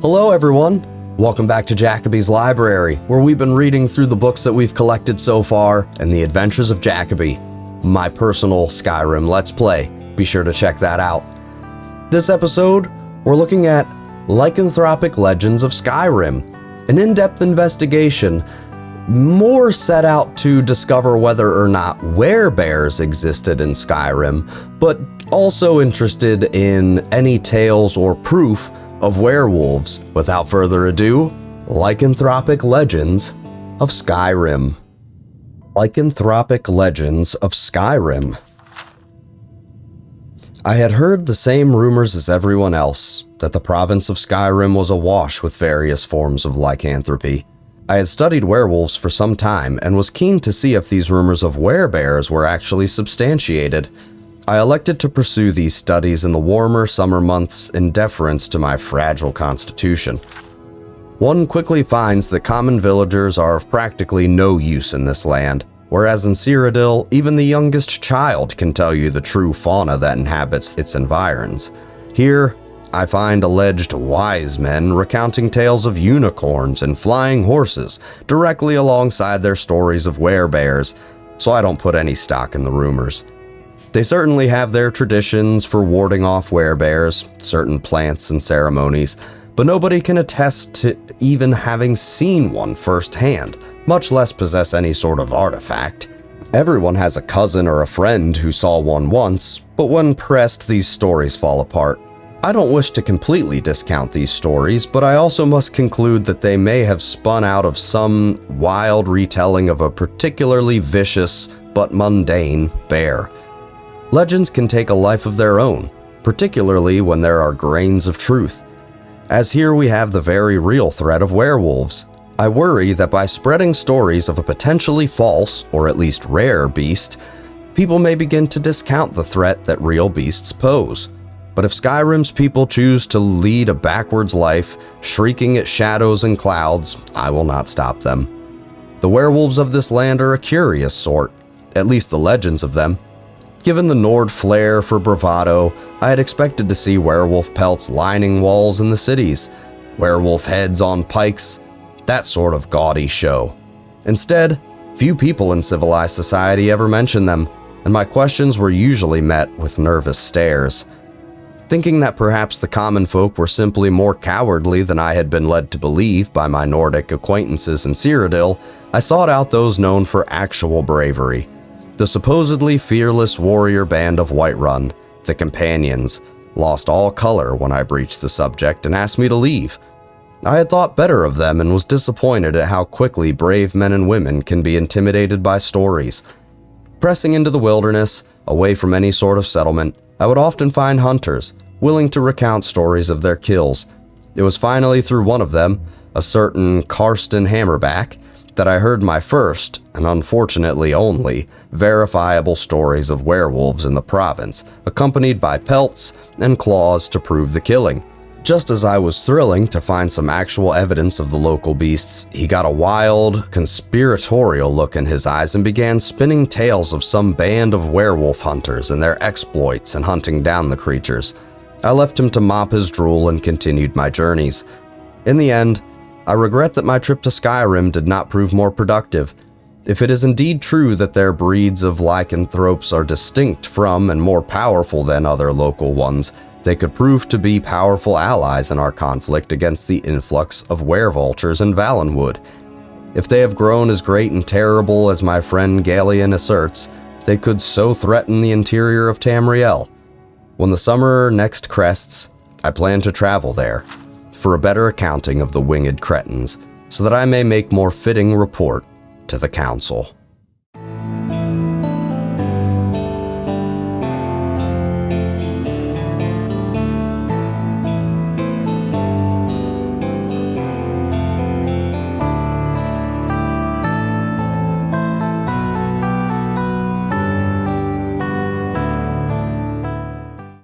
Hello everyone! Welcome back to Jacoby's Library, where we've been reading through the books that we've collected so far in the Adventures of Jacoby, my personal Skyrim Let's Play. Be sure to check that out. This episode, we're looking at Lycanthropic Legends of Skyrim, an in-depth investigation more set out to discover whether or not werebears existed in Skyrim, but also interested in any tales or proof of werewolves. Without further ado, Lycanthropic Legends of Skyrim. Lycanthropic Legends of Skyrim. I had heard the same rumors as everyone else, that the province of Skyrim was awash with various forms of lycanthropy. I had studied werewolves for some time and was keen to see if these rumors of werebears were actually substantiated. I elected to pursue these studies in the warmer summer months in deference to my fragile constitution. One quickly finds that common villagers are of practically no use in this land, whereas in Cyrodiil, even the youngest child can tell you the true fauna that inhabits its environs. Here, I find alleged wise men recounting tales of unicorns and flying horses directly alongside their stories of werebears, so I don't put any stock in the rumors. They certainly have their traditions for warding off werebears, certain plants and ceremonies, but nobody can attest to even having seen one firsthand, much less possess any sort of artifact. Everyone has a cousin or a friend who saw one once, but when pressed, these stories fall apart. I don't wish to completely discount these stories, but I also must conclude that they may have spun out of some wild retelling of a particularly vicious but mundane bear. Legends can take a life of their own, particularly when there are grains of truth. As here we have the very real threat of werewolves. I worry that by spreading stories of a potentially false, or at least rare, beast, people may begin to discount the threat that real beasts pose. But if Skyrim's people choose to lead a backwards life, shrieking at shadows and clouds, I will not stop them. The werewolves of this land are a curious sort, at least the legends of them. Given the Nord flair for bravado, I had expected to see werewolf pelts lining walls in the cities, werewolf heads on pikes, that sort of gaudy show. Instead, few people in civilized society ever mention them, and my questions were usually met with nervous stares. Thinking that perhaps the common folk were simply more cowardly than I had been led to believe by my Nordic acquaintances in Cyrodiil, I sought out those known for actual bravery. The supposedly fearless warrior band of Whiterun, the Companions, lost all color when I breached the subject and asked me to leave. I had thought better of them and was disappointed at how quickly brave men and women can be intimidated by stories. Pressing into the wilderness, away from any sort of settlement, I would often find hunters, willing to recount stories of their kills. It was finally through one of them, a certain Karsten Hammerback, that I heard my first, and unfortunately only, verifiable stories of werewolves in the province, accompanied by pelts and claws to prove the killing. Just as I was thrilling to find some actual evidence of the local beasts, he got a wild, conspiratorial look in his eyes and began spinning tales of some band of werewolf hunters and their exploits in hunting down the creatures. I left him to mop his drool and continued my journeys. In the end, I regret that my trip to Skyrim did not prove more productive. If it is indeed true that their breeds of lycanthropes are distinct from and more powerful than other local ones, they could prove to be powerful allies in our conflict against the influx of werevultures in Valenwood. If they have grown as great and terrible as my friend Gallian asserts, they could so threaten the interior of Tamriel. When the summer next crests, I plan to travel there, for a better accounting of the winged cretins, so that I may make more fitting report to the council.